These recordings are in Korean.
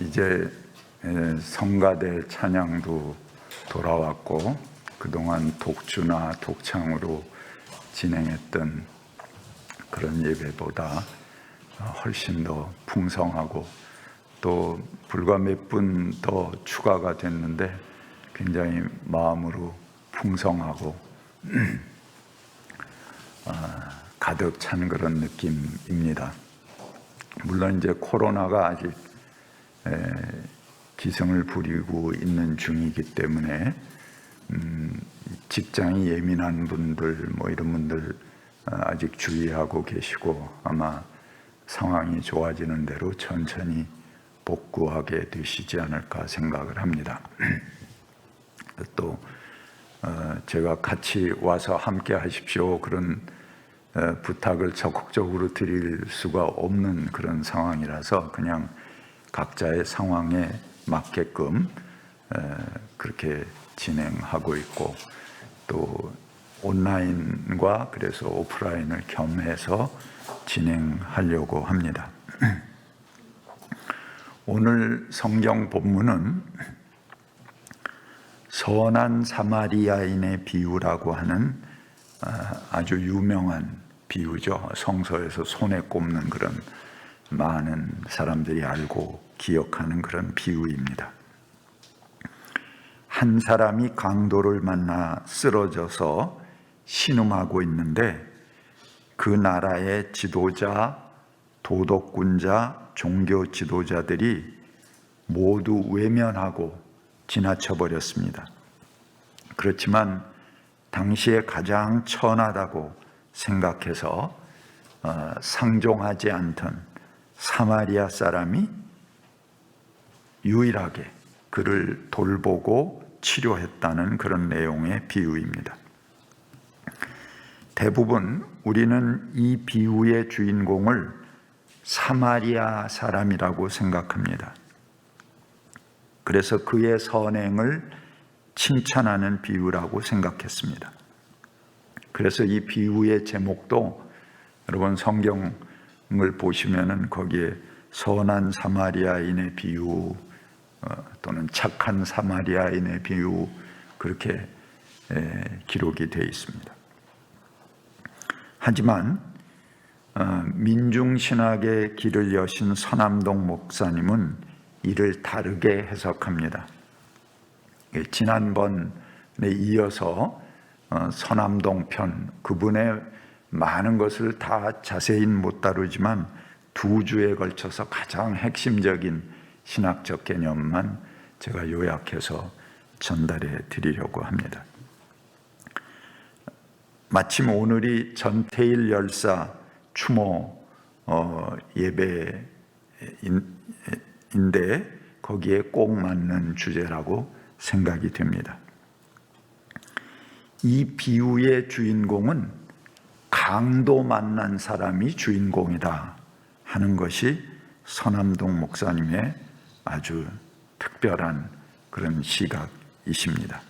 이제 성가대 찬양도 돌아왔고 그동안 독주나 독창으로 진행했던 그런 예배보다 훨씬 더 풍성하고 또 불과 몇 분 더 추가가 됐는데 굉장히 마음으로 풍성하고 가득 찬 그런 느낌입니다. 물론 이제 코로나가 아직 기승을 부리고 있는 중이기 때문에 직장이 예민한 분들 이런 분들 아직 주의하고 계시고 아마 상황이 좋아지는 대로 천천히 복구하게 되시지 않을까 생각을 합니다. 또 제가 같이 와서 함께 하십시오 그런 부탁을 적극적으로 드릴 수가 없는 그런 상황이라서 그냥 각자의 상황에 맞게끔 그렇게 진행하고 있고 또 온라인과 그래서 오프라인을 겸해서 진행하려고 합니다. 오늘 성경 본문은 선한 사마리아인의 비유라고 하는 아주 유명한 비유죠. 성서에서 손에 꼽는 그런 많은 사람들이 알고 기억하는 그런 비유입니다. 한 사람이 강도를 만나 쓰러져서 신음하고 있는데 그 나라의 지도자, 도덕군자, 종교 지도자들이 모두 외면하고 지나쳐 버렸습니다. 그렇지만 당시에 가장 천하다고 생각해서 상종하지 않던 사마리아 사람이 유일하게 그를 돌보고 치료했다는 그런 내용의 비유입니다. 대부분 우리는 이 비유의 주인공을 사마리아 사람이라고 생각합니다. 그래서 그의 선행을 칭찬하는 비유라고 생각했습니다. 그래서 이 비유의 제목도 여러분 성경을 보시면은 거기에 선한 사마리아인의 비유 또는 착한 사마리아인의 비유 그렇게 기록이 되어 있습니다. 하지만 민중신학의 길을 여신 서남동 목사님은 이를 다르게 해석합니다. 지난번에 이어서 서남동 편 그분의 많은 것을 다 자세히는 못 다루지만 두 주에 걸쳐서 가장 핵심적인 신학적 개념만 제가 요약해서 전달해 드리려고 합니다. 마침 오늘이 전태일 열사 추모 예배인데 거기에 꼭 맞는 주제라고 생각이 됩니다. 이 비유의 주인공은 강도 만난 사람이 주인공이다 하는 것이 서남동 목사님의 아주 특별한 그런 시각이십니다.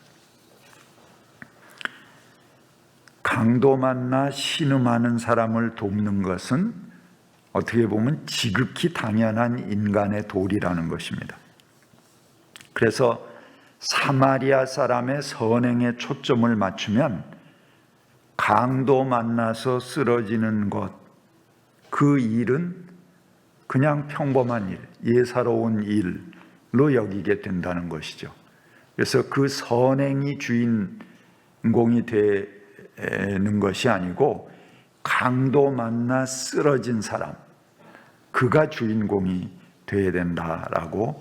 강도 만나 신음하는 사람을 돕는 것은 어떻게 보면 지극히 당연한 인간의 도리라는 것입니다. 그래서 사마리아 사람의 선행에 초점을 맞추면 강도 만나서 쓰러지는 것, 그 일은 그냥 평범한 일, 예사로운 일로 여기게 된다는 것이죠. 그래서 그 선행이 주인공이 되는 것이 아니고 강도 만나 쓰러진 사람, 그가 주인공이 되어야 된다라고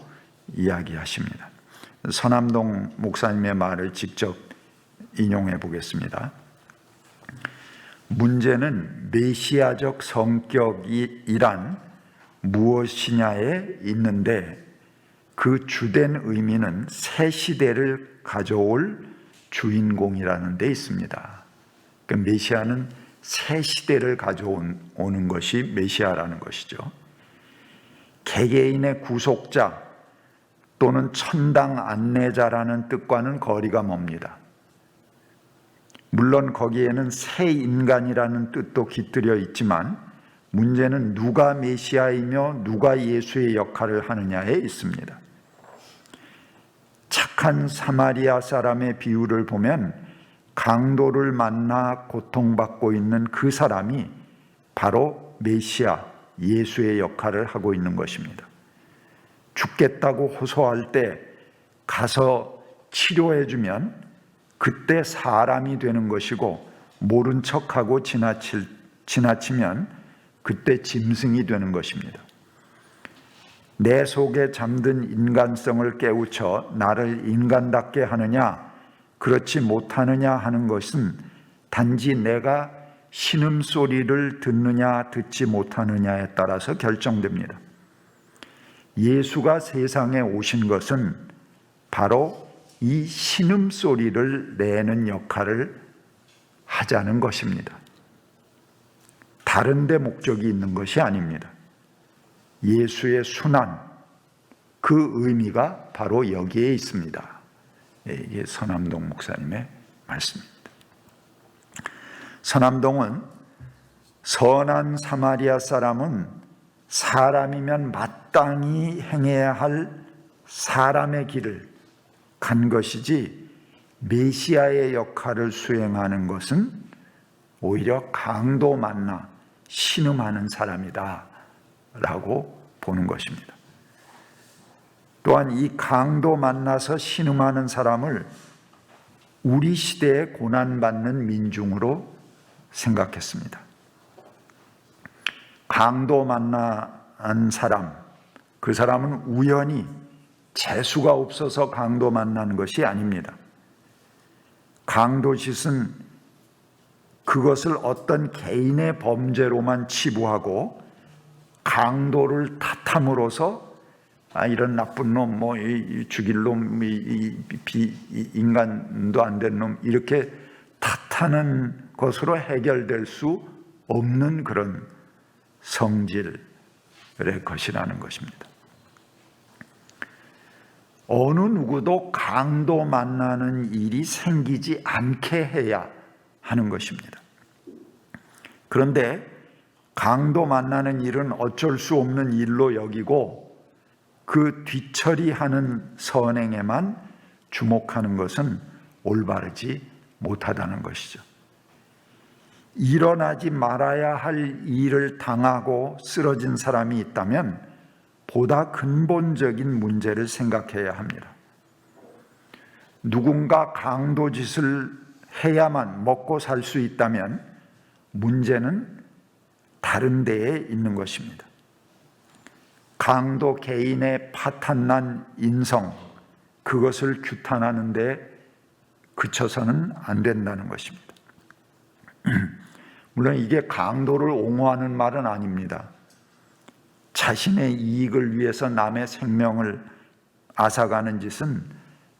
이야기하십니다. 서남동 목사님의 말을 직접 인용해 보겠습니다. 문제는 메시아적 성격이란 무엇이냐에 있는데 그 주된 의미는 새 시대를 가져올 주인공이라는 데 있습니다. 그러니까 메시아는 새 시대를 가져오는 것이 메시아라는 것이죠. 개개인의 구속자 또는 천당 안내자라는 뜻과는 거리가 멉니다. 물론 거기에는 새 인간이라는 뜻도 깃들여 있지만 문제는 누가 메시아이며 누가 예수의 역할을 하느냐에 있습니다. 착한 사마리아 사람의 비유를 보면 강도를 만나 고통받고 있는 그 사람이 바로 메시아 예수의 역할을 하고 있는 것입니다. 죽겠다고 호소할 때 가서 치료해주면 그때 사람이 되는 것이고, 모른 척하고 지나치면 그때 짐승이 되는 것입니다. 내 속에 잠든 인간성을 깨우쳐 나를 인간답게 하느냐 그렇지 못하느냐 하는 것은 단지 내가 신음소리를 듣느냐 듣지 못하느냐에 따라서 결정됩니다. 예수가 세상에 오신 것은 바로 이 신음소리를 내는 역할을 하자는 것입니다. 다른 데 목적이 있는 것이 아닙니다. 예수의 순환, 그 의미가 바로 여기에 있습니다. 이게 서남동 목사님의 말씀입니다. 서남동은 선한 사마리아 사람은 사람이면 마땅히 행해야 할 사람의 길을 간 것이지, 메시아의 역할을 수행하는 것은 오히려 강도 만나 신음하는 사람이다 라고 보는 것입니다. 또한 이 강도 만나서 신음하는 사람을 우리 시대에 고난받는 민중으로 생각했습니다. 강도 만난 사람, 그 사람은 우연히 재수가 없어서 강도 만나는 것이 아닙니다. 강도짓은 그것을 어떤 개인의 범죄로만 치부하고 강도를 탓함으로써 이런 나쁜 놈, 죽일 놈, 인간도 안 된 놈, 이렇게 탓하는 것으로 해결될 수 없는 그런 성질의 것이라는 것입니다. 어느 누구도 강도 만나는 일이 생기지 않게 해야 하는 것입니다. 그런데 강도 만나는 일은 어쩔 수 없는 일로 여기고 그 뒤처리하는 선행에만 주목하는 것은 올바르지 못하다는 것이죠. 일어나지 말아야 할 일을 당하고 쓰러진 사람이 있다면 보다 근본적인 문제를 생각해야 합니다. 누군가 강도짓을 해야만 먹고 살 수 있다면 문제는 다른 데에 있는 것입니다. 강도 개인의 파탄난 인성, 그것을 규탄하는 데 그쳐서는 안 된다는 것입니다. 물론 이게 강도를 옹호하는 말은 아닙니다. 자신의 이익을 위해서 남의 생명을 앗아가는 짓은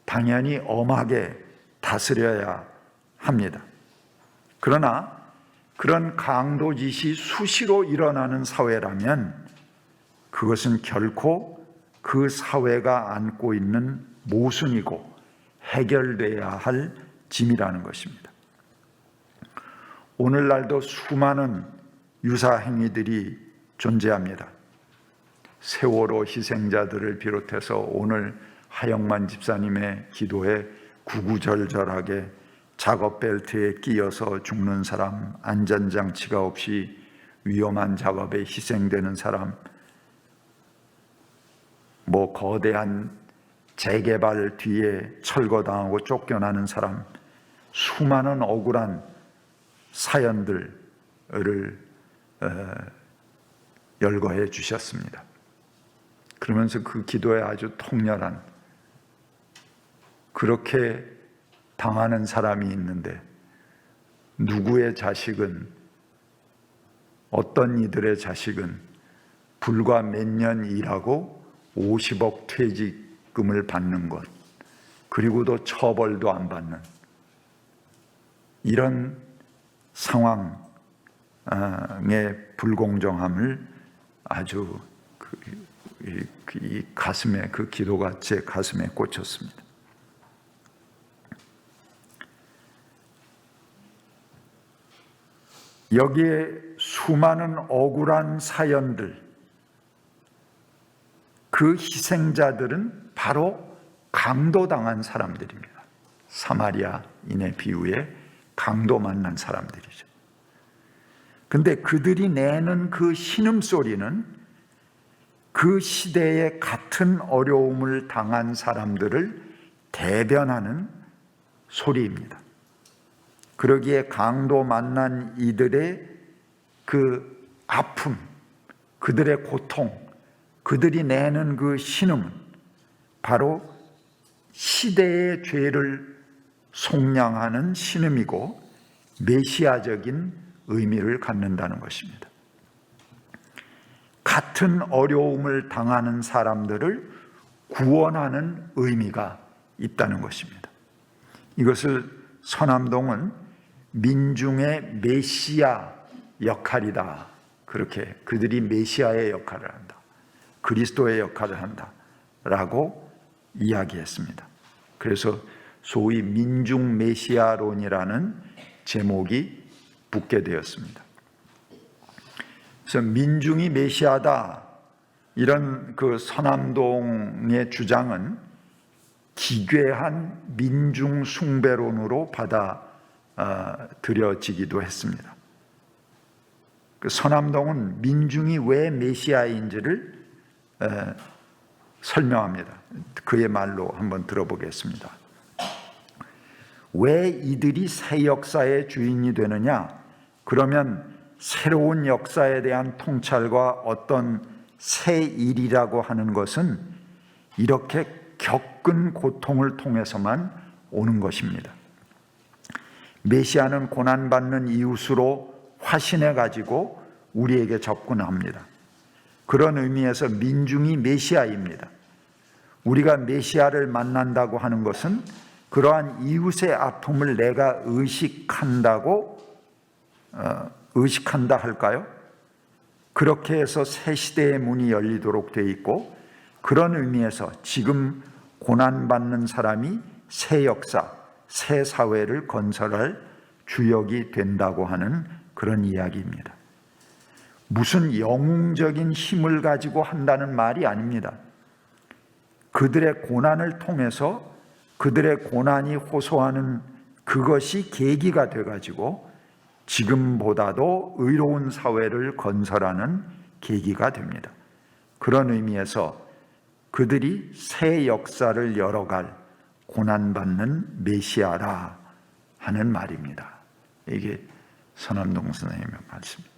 당연히 엄하게 다스려야 합니다. 그러나 그런 강도짓이 수시로 일어나는 사회라면 그것은 결코 그 사회가 안고 있는 모순이고 해결돼야 할 짐이라는 것입니다. 오늘날도 수많은 유사 행위들이 존재합니다. 세월호 희생자들을 비롯해서 오늘 하영만 집사님의 기도에 구구절절하게 작업 벨트에 끼어서 죽는 사람, 안전장치가 없이 위험한 작업에 희생되는 사람, 거대한 재개발 뒤에 철거당하고 쫓겨나는 사람, 수많은 억울한 사연들을 열거해 주셨습니다. 그러면서 그 기도에 아주 통렬한, 그렇게 당하는 사람이 있는데 누구의 자식은, 어떤 이들의 자식은 불과 몇 년 일하고 50억 퇴직금을 받는 것, 그리고도 처벌도 안 받는 이런 상황의 불공정함을 아주 이 가슴에, 그 기도가 제 가슴에 꽂혔습니다. 여기에 수많은 억울한 사연들, 그 희생자들은 바로 강도당한 사람들입니다. 사마리아인의 비유에 강도 만난 사람들이죠. 근데 그들이 내는 그 신음소리는 그 시대에 같은 어려움을 당한 사람들을 대변하는 소리입니다. 그러기에 강도 만난 이들의 그 아픔, 그들의 고통, 그들이 내는 그 신음은 바로 시대의 죄를 속량하는 신음이고 메시아적인 의미를 갖는다는 것입니다. 같은 어려움을 당하는 사람들을 구원하는 의미가 있다는 것입니다. 이것을 서남동은 민중의 메시아 역할이다, 그렇게 그들이 메시아의 역할을 한다, 그리스도의 역할을 한다 라고 이야기했습니다. 그래서 소위 민중 메시아론이라는 제목이 붙게 되었습니다. 그래서 민중이 메시아다, 이런 그 서남동의 주장은 기괴한 민중 숭배론으로 받아들여지기도 했습니다. 그 서남동은 민중이 왜 메시아인지를 설명합니다. 그의 말로 한번 들어보겠습니다. 왜 이들이 새 역사의 주인이 되느냐? 그러면 새로운 역사에 대한 통찰과 어떤 새 일이라고 하는 것은 이렇게 겪은 고통을 통해서만 오는 것입니다. 메시아는 고난받는 이웃으로 화신해 가지고 우리에게 접근합니다. 그런 의미에서 민중이 메시아입니다. 우리가 메시아를 만난다고 하는 것은 그러한 이웃의 아픔을 내가 의식한다 할까요? 그렇게 해서 새 시대의 문이 열리도록 되어 있고, 그런 의미에서 지금 고난받는 사람이 새 역사, 새 사회를 건설할 주역이 된다고 하는 그런 이야기입니다. 무슨 영웅적인 힘을 가지고 한다는 말이 아닙니다. 그들의 고난을 통해서 그들의 고난이 호소하는 그것이 계기가 돼가지고 지금보다도 의로운 사회를 건설하는 계기가 됩니다. 그런 의미에서 그들이 새 역사를 열어갈 고난받는 메시아라 하는 말입니다. 이게 서남동 선생님의 말씀입니다.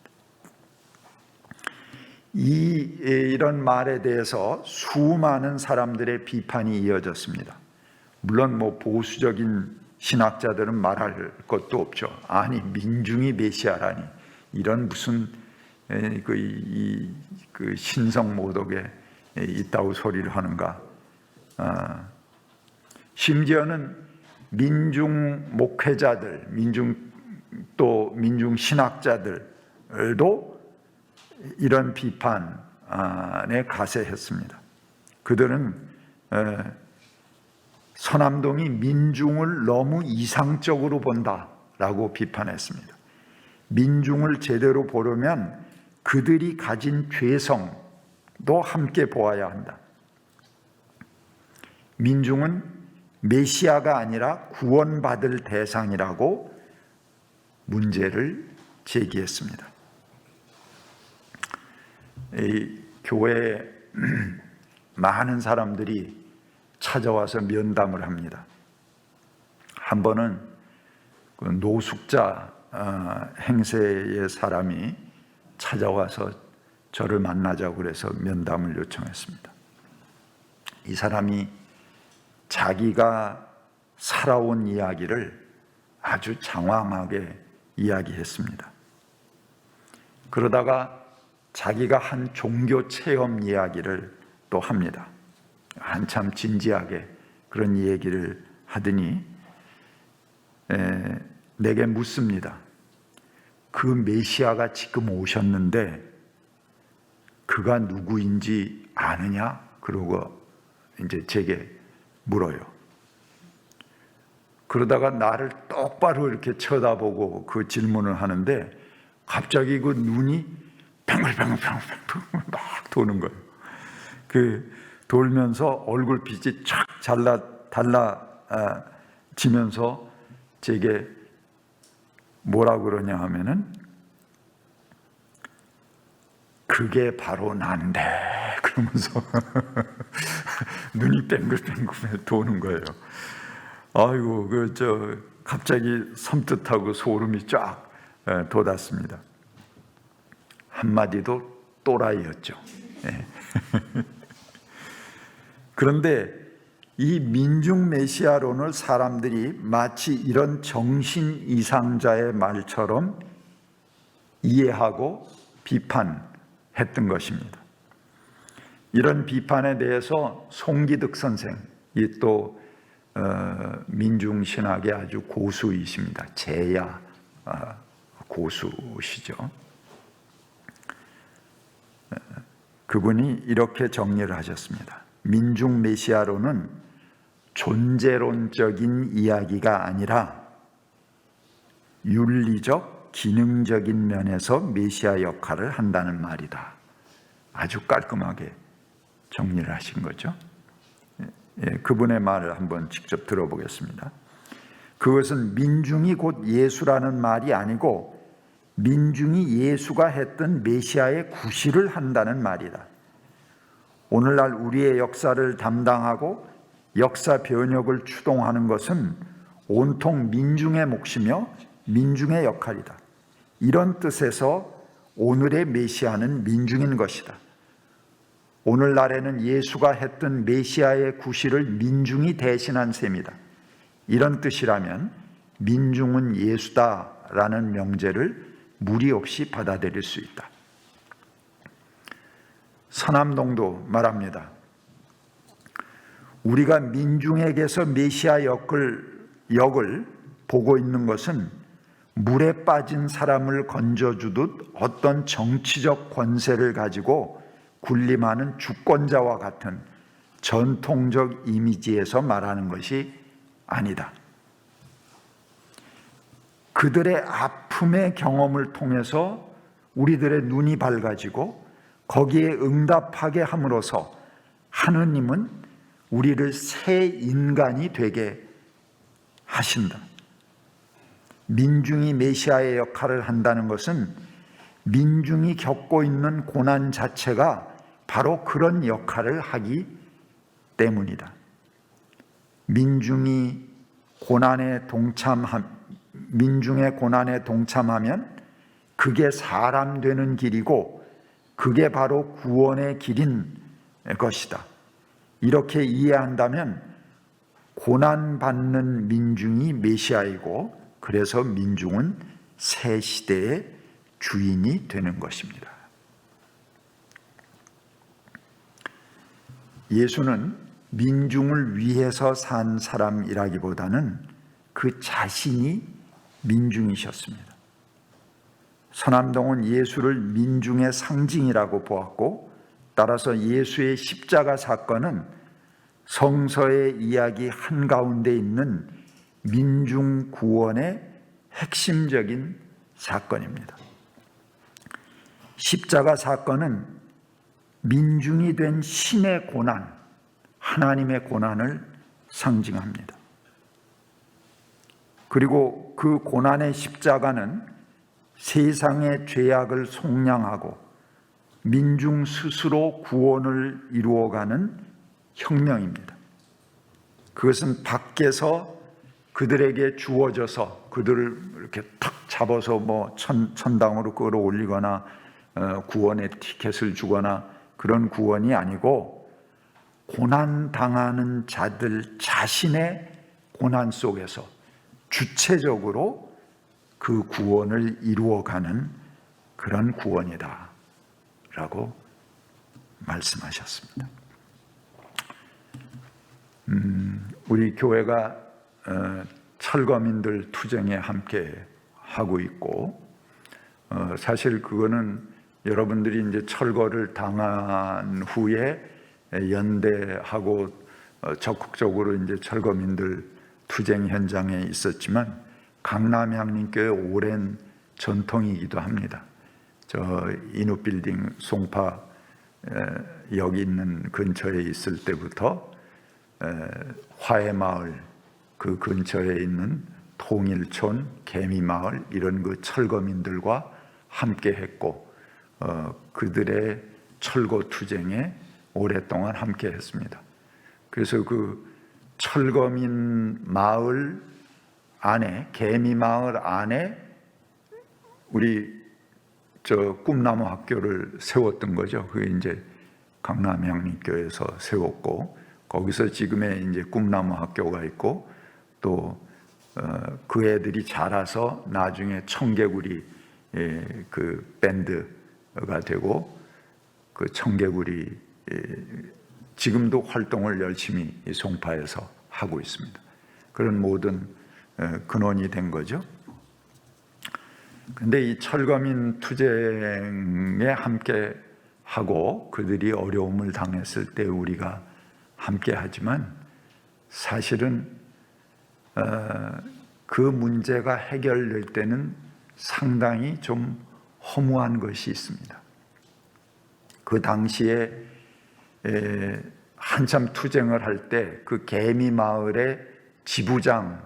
이런 말에 대해서 수많은 사람들의 비판이 이어졌습니다. 물론 보수적인 신학자들은 말할 것도 없죠. 아니, 민중이 메시아라니, 이런 무슨 그 신성 모독에 있다고 소리를 하는가. 심지어는 민중 목회자들, 민중 신학자들도 이런 비판에 가세했습니다. 그들은 서남동이 민중을 너무 이상적으로 본다라고 비판했습니다. 민중을 제대로 보려면 그들이 가진 죄성도 함께 보아야 한다. 민중은 메시아가 아니라 구원받을 대상이라고 문제를 제기했습니다. 이 교회에 많은 사람들이 찾아와서 면담을 합니다. 한 번은 그 노숙자 행세의 사람이 찾아와서 저를 만나자고 그래서 면담을 요청했습니다. 이 사람이 자기가 살아온 이야기를 아주 장황하게 이야기했습니다. 그러다가 자기가 한 종교 체험 이야기를 또 합니다. 한참 진지하게 그런 얘기를 하더니 내게 묻습니다. 그 메시아가 지금 오셨는데 그가 누구인지 아느냐? 그러고 이제 제게 물어요. 그러다가 나를 똑바로 이렇게 쳐다보고 그 질문을 하는데 갑자기 그 눈이 뱅글뱅글뱅글 막 도는 거예요. 그 돌면서 얼굴빛이 촥 달라지면서 제게 뭐라 그러냐 하면은 그게 바로 난데 그러면서 눈이 뱅글뱅글 도는 거예요. 아이고 갑자기 섬뜩하고 소름이 쫙 돋았습니다. 한마디도 또라이였죠. 그런데 이 민중 메시아론을 사람들이 마치 이런 정신 이상자의 말처럼 이해하고 비판했던 것입니다. 이런 비판에 대해서 송기득 선생, 이 또 민중신학의 아주 고수이십니다. 제야 고수시죠. 그분이 이렇게 정리를 하셨습니다. 민중 메시아론은 존재론적인 이야기가 아니라 윤리적, 기능적인 면에서 메시아 역할을 한다는 말이다. 아주 깔끔하게 정리를 하신 거죠. 그분의 말을 한번 직접 들어보겠습니다. 그것은 민중이 곧 예수라는 말이 아니고 민중이 예수가 했던 메시아의 구실을 한다는 말이다. 오늘날 우리의 역사를 담당하고 역사 변혁을 추동하는 것은 온통 민중의 몫이며 민중의 역할이다. 이런 뜻에서 오늘의 메시아는 민중인 것이다. 오늘날에는 예수가 했던 메시아의 구실을 민중이 대신한 셈이다. 이런 뜻이라면 민중은 예수다라는 명제를 무리 없이 받아들일 수 있다. 서남동도 말합니다. 우리가 민중에게서 메시아 역을 보고 있는 것은 물에 빠진 사람을 건져주듯 어떤 정치적 권세를 가지고 군림하는 주권자와 같은 전통적 이미지에서 말하는 것이 아니다. 그들의 아픔의 경험을 통해서 우리들의 눈이 밝아지고 거기에 응답하게 함으로써 하느님은 우리를 새 인간이 되게 하신다. 민중이 메시아의 역할을 한다는 것은 민중이 겪고 있는 고난 자체가 바로 그런 역할을 하기 때문이다. 민중의 고난에 동참하면 그게 사람 되는 길이고 그게 바로 구원의 길인 것이다. 이렇게 이해한다면 고난받는 민중이 메시아이고 그래서 민중은 새 시대의 주인이 되는 것입니다. 예수는 민중을 위해서 산 사람이라기보다는 그 자신이 민중이셨습니다. 서남동은 예수를 민중의 상징이라고 보았고 따라서 예수의 십자가 사건은 성서의 이야기 한가운데 있는 민중 구원의 핵심적인 사건입니다. 십자가 사건은 민중이 된 신의 고난, 하나님의 고난을 상징합니다. 그리고 그 고난의 십자가는 세상의 죄악을 속량하고 민중 스스로 구원을 이루어가는 혁명입니다. 그것은 밖에서 그들에게 주어져서 그들을 이렇게 탁 잡아서 천당으로 끌어올리거나 구원의 티켓을 주거나 그런 구원이 아니고 고난당하는 자들 자신의 고난 속에서 주체적으로 그 구원을 이루어가는 그런 구원이다 라고 말씀하셨습니다. 우리 교회가 철거민들 투쟁에 함께 하고 있고 사실 그거는 여러분들이 이제 철거를 당한 후에 연대하고 적극적으로 이제 철거민들 투쟁 현장에 있었지만 강남향림교회 오랜 전통이기도 합니다. 저 인후빌딩 송파 여기 있는 근처에 있을 때부터 화해마을 그 근처에 있는 통일촌, 개미마을 이런 그 철거민들과 함께 했고 그들의 철거 투쟁에 오랫동안 함께 했습니다. 그래서 그 철거민 마을 안에, 개미마을 안에 우리 저 꿈나무 학교를 세웠던 거죠. 그게 이제 강남향림교에서 세웠고, 거기서 지금의 이제 꿈나무 학교가 있고, 또 그 애들이 자라서 나중에 청개구리 그 밴드가 되고, 그 청개구리 지금도 활동을 열심히 송파에서 하고 있습니다. 그런 모든 근원이 된 거죠. 근데 이 철거민 투쟁에 함께 하고 그들이 어려움을 당했을 때 우리가 함께 하지만 사실은 그 문제가 해결될 때는 상당히 좀 허무한 것이 있습니다. 그 당시에 한참 투쟁을 할 때 그 개미마을의 지부장이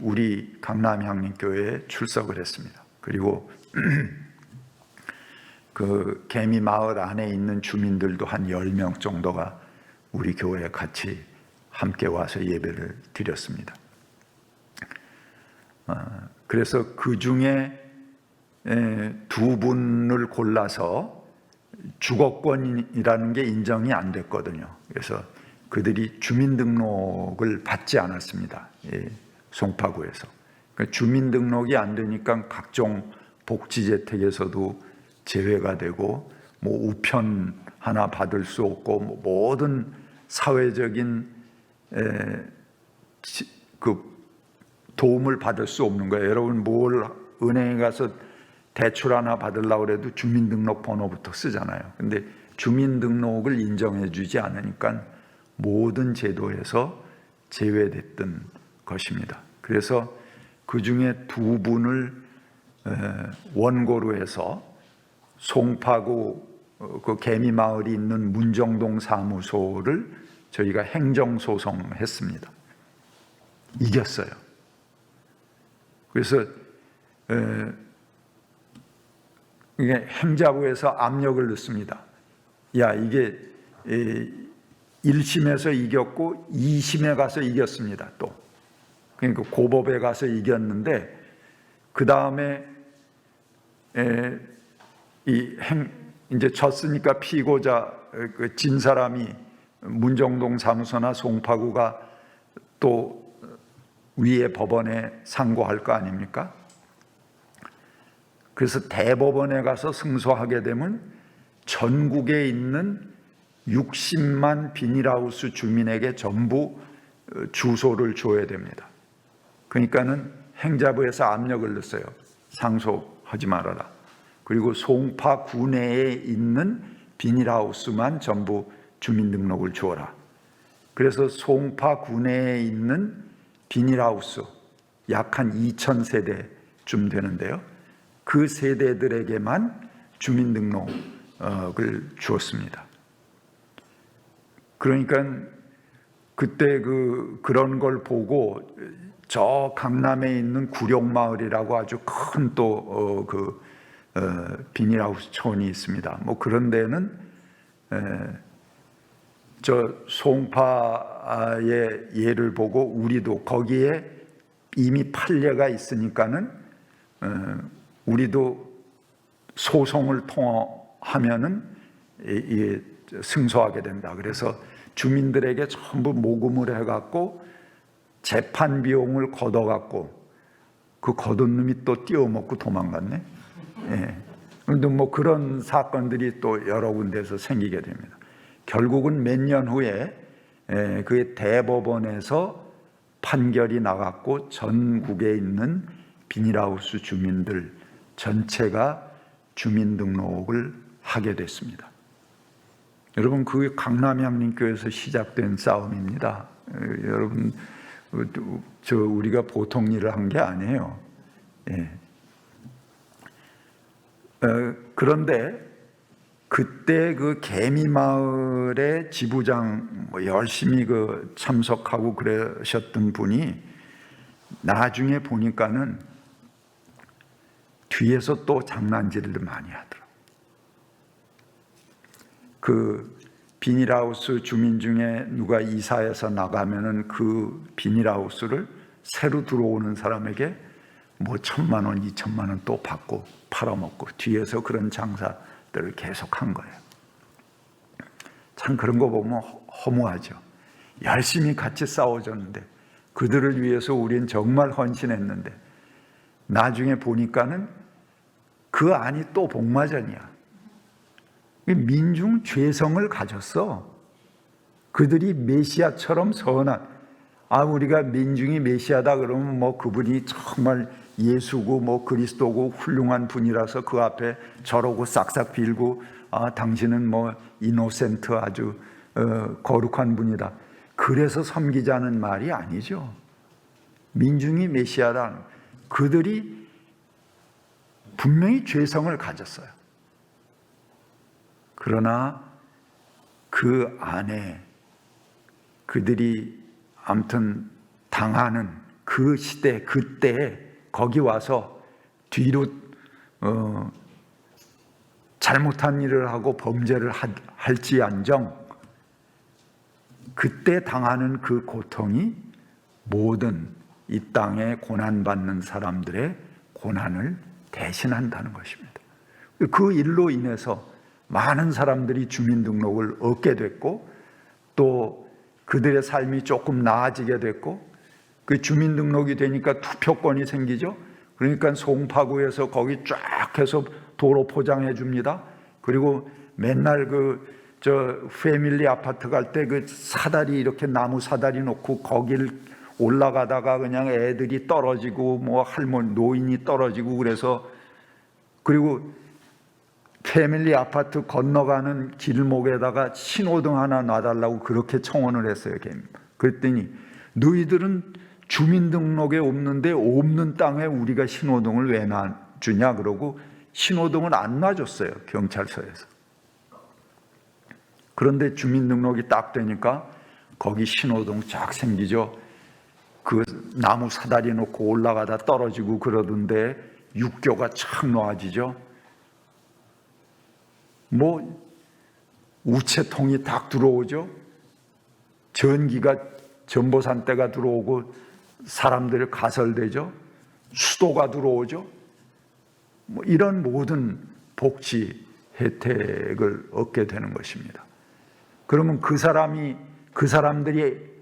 우리 강남향림교회에 출석을 했습니다. 그리고 그 개미마을 안에 있는 주민들도 한 10명 정도가 우리 교회에 같이 함께 와서 예배를 드렸습니다. 그래서 그 중에 두 분을 골라서 주거권이라는 게 인정이 안 됐거든요. 그래서 그들이 주민등록을 받지 않았습니다. 송파구에서. 그러니까 주민등록이 안 되니까 각종 복지재택에서도 제외가 되고, 뭐 우편 하나 받을 수 없고, 뭐 모든 사회적인 그 도움을 받을 수 없는 거예요. 여러분 뭘 은행에 가서 대출 하나 받으려고 해도 주민등록 번호부터 쓰잖아요. 근데 주민등록을 인정해 주지 않으니까 모든 제도에서 제외됐던 것입니다. 그래서 그 중에 두 분을 원고로 해서 송파구 그 개미마을이 있는 문정동 사무소를 저희가 행정소송했습니다. 이겼어요. 그래서 이게 행자부에서 압력을 넣습니다. 야, 이게 1심에서 이겼고 2심에 가서 이겼습니다. 또 그러니까 고법에 가서 이겼는데, 그 다음에 이제 졌으니까 피고자 진 사람이 문정동 사무소나 송파구가 또 위에 법원에 상고할 거 아닙니까? 그래서 대법원에 가서 승소하게 되면 전국에 있는 60만 비닐하우스 주민에게 전부 주소를 줘야 됩니다. 그러니까는 행자부에서 압력을 넣었어요. 상소하지 말아라. 그리고 송파 구내에 있는 비닐하우스만 전부 주민등록을 주어라. 그래서 송파 구내에 있는 비닐하우스 약 한 2,000세대쯤 되는데요. 그 세대들에게만 주민등록을 주었습니다. 그러니까 그때 그런 걸 보고 저 강남에 있는 구룡마을이라고 아주 큰 또 비닐하우스 촌이 있습니다. 뭐 그런 데는 저 송파의 예를 보고 우리도 거기에 이미 판례가 있으니까는 우리도 소송을 통하면은 승소하게 된다. 그래서 주민들에게 전부 모금을 해갖고 재판 비용을 걷어갖고 그 거둔 놈이 또 띄워먹고 도망갔네. 예. 그런데 뭐 그런 사건들이 또 여러 군데서 생기게 됩니다. 결국은 몇 년 후에 그 대법원에서 판결이 나갔고 전국에 있는 비닐하우스 주민들 전체가 주민등록을 하게 됐습니다. 여러분, 그게 강남향림교에서 시작된 싸움입니다. 여러분, 우리가 보통 일을 한 게 아니에요. 예. 그런데 그때 그 개미마을의 지부장 열심히 참석하고 그러셨던 분이 나중에 보니까는 뒤에서 또 장난질을 많이 하더라고요. 그 비닐하우스 주민 중에 누가 이사해서 나가면은 그 비닐하우스를 새로 들어오는 사람에게 뭐 1,000만 원, 2,000만 원 또 받고 팔아먹고 뒤에서 그런 장사들을 계속 한 거예요. 참 그런 거 보면 허무하죠. 열심히 같이 싸워줬는데 그들을 위해서 우린 정말 헌신했는데 나중에 보니까는 그 안이 또 복마전이야. 민중 죄성을 가졌어. 그들이 메시아처럼 선한, 우리가 민중이 메시아다 그러면 뭐 그분이 정말 예수고 뭐 그리스도고 훌륭한 분이라서 그 앞에 저러고 싹싹 빌고 당신은 뭐 이노센트 아주 거룩한 분이다. 그래서 섬기자는 말이 아니죠. 민중이 메시아다. 그들이 분명히 죄성을 가졌어요. 그러나 그 안에 그들이 아무튼 당하는 그 시대 그때 거기 와서 뒤로 잘못한 일을 하고 범죄를 할지언정 그때 당하는 그 고통이 모든 이 땅에 고난받는 사람들의 고난을 대신한다는 것입니다. 그 일로 인해서 많은 사람들이 주민등록을 얻게 됐고 또 그들의 삶이 조금 나아지게 됐고 그 주민등록이 되니까 투표권이 생기죠. 그러니까 송파구에서 거기 쫙 해서 도로 포장해 줍니다. 그리고 맨날 패밀리 아파트 갈 때 그 사다리 이렇게 나무 사다리 놓고 거길 올라가다가 그냥 애들이 떨어지고 뭐 할머니 노인이 떨어지고 그리고 패밀리 아파트 건너가는 길목에다가 신호등 하나 놔달라고 그렇게 청원을 했어요. 그랬더니 너희들은 주민등록에 없는데 없는 땅에 우리가 신호등을 왜 놔주냐 그러고 신호등을 안 놔줬어요. 경찰서에서. 그런데 주민등록이 딱 되니까 거기 신호등 쫙 생기죠. 그 나무 사다리 놓고 올라가다 떨어지고 그러던데 육교가 착 놓아지죠. 뭐 우체통이 딱 들어오죠. 전기가 전보산대가 들어오고 사람들 가설되죠. 수도가 들어오죠. 뭐 이런 모든 복지 혜택을 얻게 되는 것입니다. 그러면 그 사람들이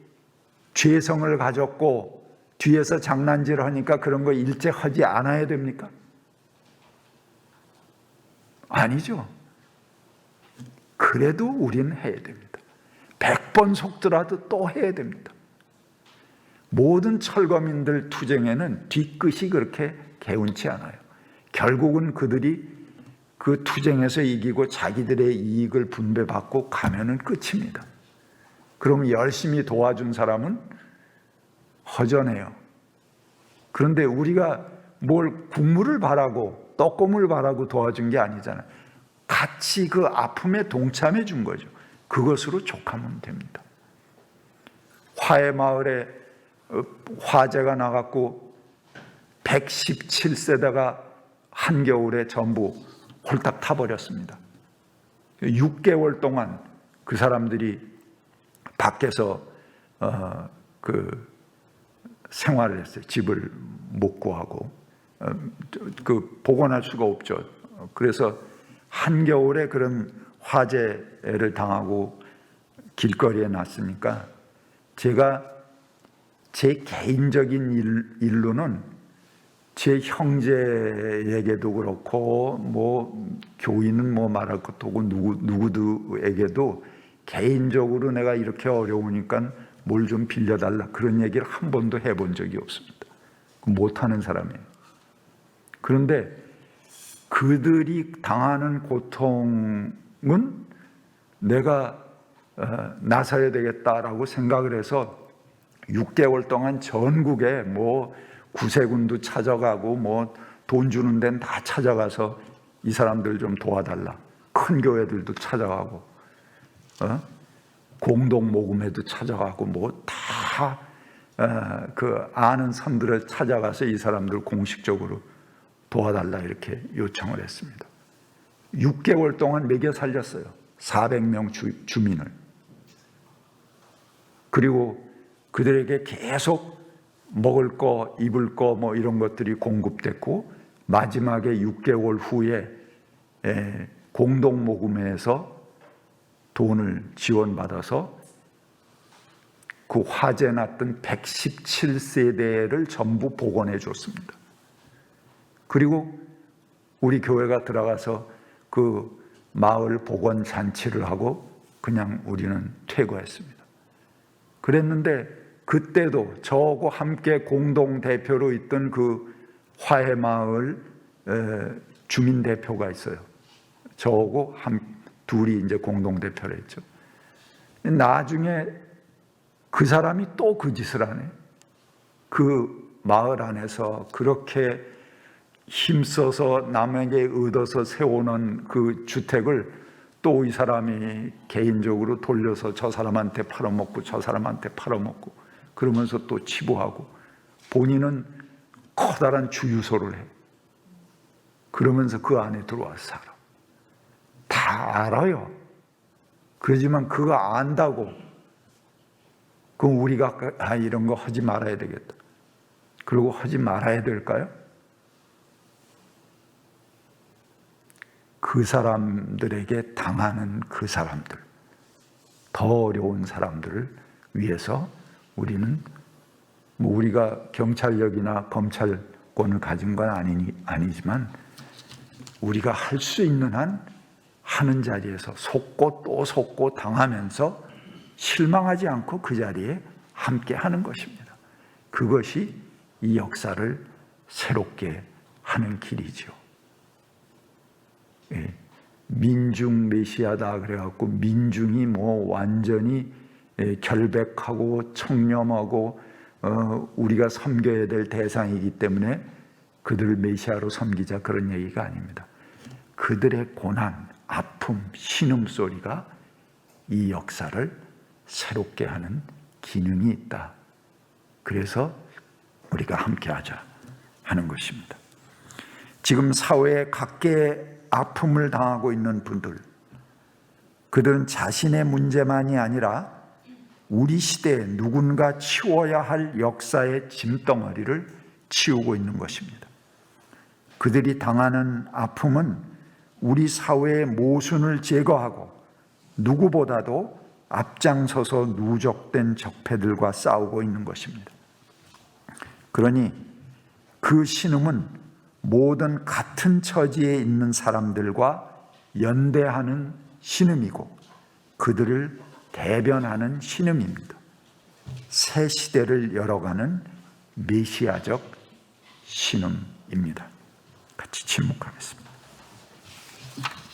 죄성을 가졌고 뒤에서 장난질을 하니까 그런 거 일제 하지 않아야 됩니까? 아니죠. 그래도 우리는 해야 됩니다. 100번 속더라도 또 해야 됩니다. 모든 철거민들 투쟁에는 뒤끝이 그렇게 개운치 않아요. 결국은 그들이 그 투쟁에서 이기고 자기들의 이익을 분배받고 가면은 끝입니다. 그러면 열심히 도와준 사람은 허전해요. 그런데 우리가 뭘 국물을 바라고 떡고물 바라고 도와준 게 아니잖아요. 같이 그 아픔에 동참해 준 거죠. 그것으로 족하면 됩니다. 화해마을에 화재가 나갔고 117세대가 한겨울에 전부 홀딱 타버렸습니다. 6개월 동안 그 사람들이 밖에서 생활을 했어요. 집을 못 구하고 복원할 수가 없죠. 그래서 한겨울에 그런 화재를 당하고 길거리에 났으니까 제가 제 개인적인 일로는 제 형제에게도 그렇고 뭐 교인은 뭐 말할 것도 없고 누구에게도 개인적으로 내가 이렇게 어려우니까 뭘 좀 빌려달라 그런 얘기를 한 번도 해본 적이 없습니다. 못하는 사람이에요. 그런데 그들이 당하는 고통은 내가 나서야 되겠다라고 생각을 해서 6개월 동안 전국에 뭐 구세군도 찾아가고 뭐 돈 주는 데는 다 찾아가서 이 사람들 좀 도와달라. 큰 교회들도 찾아가고, 공동 모금회도 찾아가고, 뭐 다 그 아는 선들을 찾아가서 이 사람들 공식적으로 도와달라 이렇게 요청을 했습니다. 6개월 동안 먹여 살렸어요. 400명 주민을. 그리고 그들에게 계속 먹을 거, 입을 거 뭐 이런 것들이 공급됐고, 마지막에 6개월 후에 공동 모금회에서 돈을 지원받아서 그 화재 났던 117세대를 전부 복원해 줬습니다. 그리고 우리 교회가 들어가서 그 마을 복원 잔치를 하고 그냥 우리는 퇴거했습니다. 그랬는데 그때도 저하고 함께 공동 대표로 있던 그 화해마을 주민 대표가 있어요. 저하고 둘이 이제 공동 대표를 했죠. 나중에 그 사람이 또 그 짓을 하네. 그 마을 안에서 그렇게 힘써서 남에게 얻어서 세워놓은 그 주택을 또 이 사람이 개인적으로 돌려서 저 사람한테 팔아먹고 저 사람한테 팔아먹고 그러면서 또 치부하고 본인은 커다란 주유소를 해. 그러면서 그 안에 들어와서 살아. 다 알아요. 그러지만 그거 안다고 그럼 우리가 이런 거 하지 말아야 되겠다. 그리고 하지 말아야 될까요? 그 사람들에게 당하는 그 사람들, 더 어려운 사람들을 위해서 우리는 뭐 우리가 경찰력이나 검찰권을 가진 건 아니지만 우리가 할 수 있는 한 하는 자리에서 속고 또 속고 당하면서 실망하지 않고 그 자리에 함께 하는 것입니다. 그것이 이 역사를 새롭게 하는 길이죠. 민중 메시아다 그래갖고 민중이 뭐 완전히 결백하고 청렴하고 우리가 섬겨야 될 대상이기 때문에 그들을 메시아로 섬기자 그런 얘기가 아닙니다. 그들의 고난, 아픔, 신음소리가 이 역사를 새롭게 하는 기능이 있다. 그래서 우리가 함께하자 하는 것입니다. 지금 사회에 각계의 아픔을 당하고 있는 분들, 그들은 자신의 문제만이 아니라 우리 시대에 누군가 치워야 할 역사의 짐덩어리를 치우고 있는 것입니다. 그들이 당하는 아픔은 우리 사회의 모순을 제거하고 누구보다도 앞장서서 누적된 적폐들과 싸우고 있는 것입니다. 그러니 그 신음은 모든 같은 처지에 있는 사람들과 연대하는 신음이고 그들을 대변하는 신음입니다. 새 시대를 열어가는 메시아적 신음입니다. 같이 침묵하겠습니다.